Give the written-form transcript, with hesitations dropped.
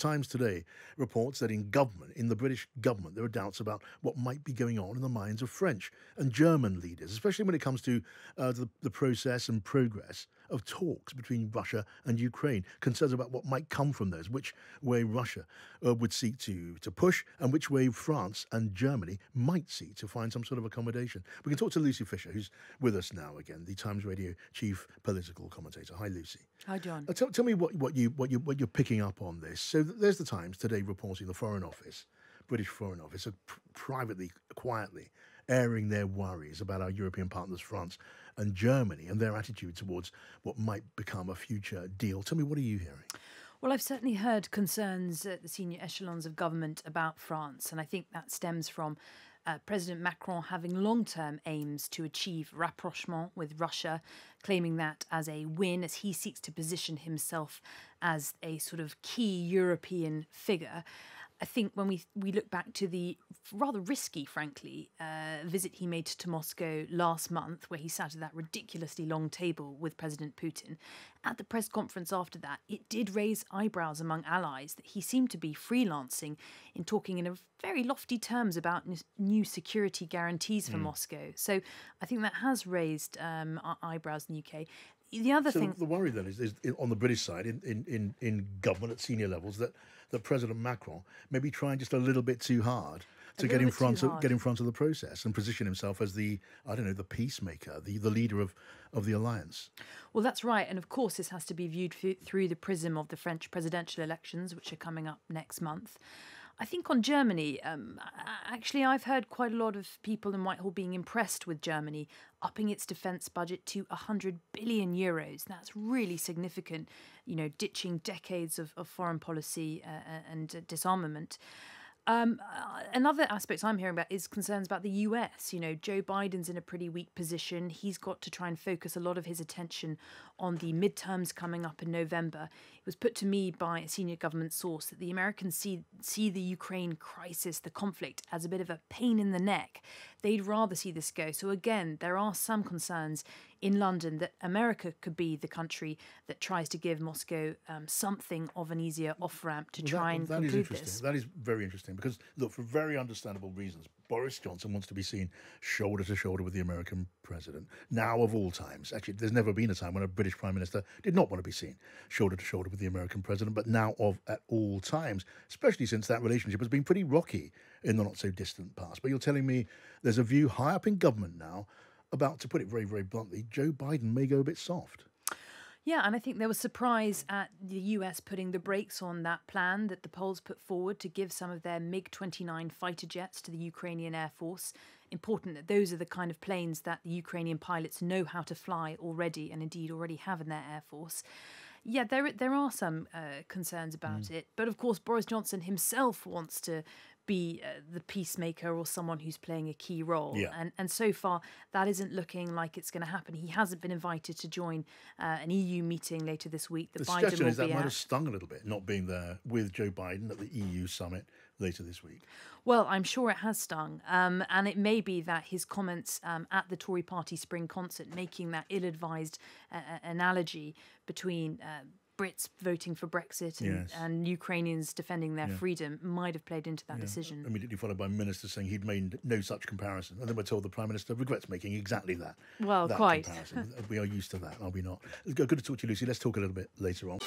Times today reports that in government, in the British government, there are doubts about what might be going on in the minds of French and German leaders, especially when it comes to the process and progress of talks between Russia and Ukraine. Concerns about what might come from those, which way Russia would seek to push, and which way France and Germany might seek to find some sort of accommodation. We can talk to Lucy Fisher, who's with us now again, the Times Radio chief political commentator. Hi, Lucy. Hi, John. Tell me what you're picking up on this. So there's the Times today reporting the Foreign Office, British Foreign Office, are privately, quietly airing their worries about our European partners, France and Germany, and their attitude towards what might become a future deal. Tell me, what are you hearing? Well, I've certainly heard concerns at the senior echelons of government about France, and I think that stems from President Macron having long-term aims to achieve rapprochement with Russia, claiming that as a win as he seeks to position himself as a sort of key European figure. I think when we look back to the rather risky, frankly, visit he made to Moscow last month, where he sat at that ridiculously long table with President Putin, at the press conference after that, it did raise eyebrows among allies that he seemed to be freelancing in talking in a very lofty terms about new security guarantees for Moscow. So I think that has raised eyebrows in the UK. The other thing, the worry then is on the British side, in government at senior levels, that President Macron may be trying just a little bit too hard to get in front of the process and position himself as the peacemaker, the leader of the alliance. Well, that's right, and of course this has to be viewed through the prism of the French presidential elections, which are coming up next month. I think on Germany, actually, I've heard quite a lot of people in Whitehall being impressed with Germany upping its defence budget to 100 billion euros. That's really significant, ditching decades of foreign policy and disarmament. Another aspect I'm hearing about is concerns about the US. Joe Biden's in a pretty weak position. He's got to try and focus a lot of his attention on the midterms coming up in November. It was put to me by a senior government source that the Americans see the Ukraine crisis, the conflict, as a bit of a pain in the neck. They'd rather see this go. So again, there are some concerns in London that America could be the country that tries to give Moscow something of an easier off-ramp to try and conclude this. That is very interesting because, look, for very understandable reasons, Boris Johnson wants to be seen shoulder to shoulder with the American president. Now of all times. Actually, there's never been a time when a British Prime Minister did not want to be seen shoulder to shoulder with the American president, but now at all times, especially since that relationship has been pretty rocky in the not-so-distant past. But you're telling me there's a view high up in government now about, to put it very, very bluntly, Joe Biden may go a bit soft. Yeah, and I think there was surprise at the US putting the brakes on that plan that the Poles put forward to give some of their MiG-29 fighter jets to the Ukrainian Air Force. Important that those are the kind of planes that the Ukrainian pilots know how to fly already and indeed already have in their Air Force. Yeah, there are some concerns about it. But of course, Boris Johnson himself wants to be the peacemaker or someone who's playing a key role. Yeah. And so far, that isn't looking like it's going to happen. He hasn't been invited to join an EU meeting later this week. The suggestion is that might have stung a little bit, not being there with Joe Biden at the EU summit later this week. Well, I'm sure it has stung. And it may be that his comments at the Tory party spring concert, making that ill-advised analogy between Brits voting for Brexit and Ukrainians defending their freedom might have played into that decision. Immediately followed by ministers saying he'd made no such comparison. And then we're told the Prime Minister regrets making exactly that. Well, quite. Comparison. We are used to that, are we not? Good to talk to you, Lucy. Let's talk a little bit later on.